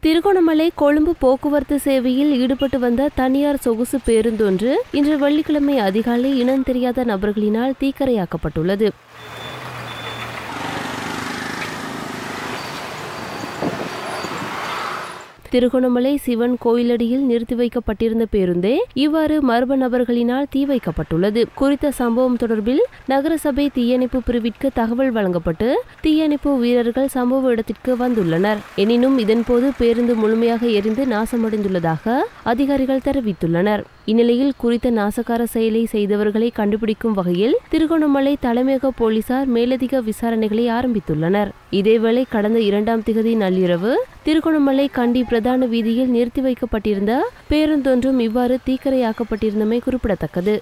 திருகோணமலை கொழும்பு போக்குவரத்து சேவையில் ஈடுபட்டு வந்த தனியார் சொகுசு பேருந்தொன்று இன்று வெள்ளிக்கிழமை அதிகாலை இனம் தெரியாத நபர்களினால் தீக்கிரையாக்கப்பட்டுள்ளது. திருகோணமலை சிவன் கோயிலடியில் நிறுத்தி வைக்கப்பட்டிருந்த பேருந்தே இவ்வாறு மர்ம நபர்களினால் தீ வைக்கப்பட்டுள்ளது. குறித்த சம்பவம் தொடர்பில் நகரசபை தீயணைப்பு பிரிவிற்கு தகவல் வழங்கப்பட்டு தீயணைப்பு வீரர்கள் சம்பவ இடத்திற்கு வந்துள்ளனர். எனினும் இதன்போது பேருந்து முழுமையாக எரிந்து நாசமடைந்துள்ளதாக அதிகாரிகள் தெரிவித்துள்ளனர். இந்நிலையில் குறித்த நாசகார செயலை செய்தவர்களை கண்டுபிடிக்கும் வகையில் திருகோணமலை தலைமையக போலீசார் மேலதிக விசாரணைகளை ஆரம்பித்துள்ளனர். இதேவேளை கடந்த 2ஆம் திகதி நள்ளிரவு திருகோணமலை கண்டி பிரதான வீதியில் நிறுத்தி வைக்கப்பட்டிருந்த பேருந்தொன்றும் இவ்வாறு தீக்கிரையாக்கப்பட்டிருந்தமை குறிப்பிடத்தக்கது.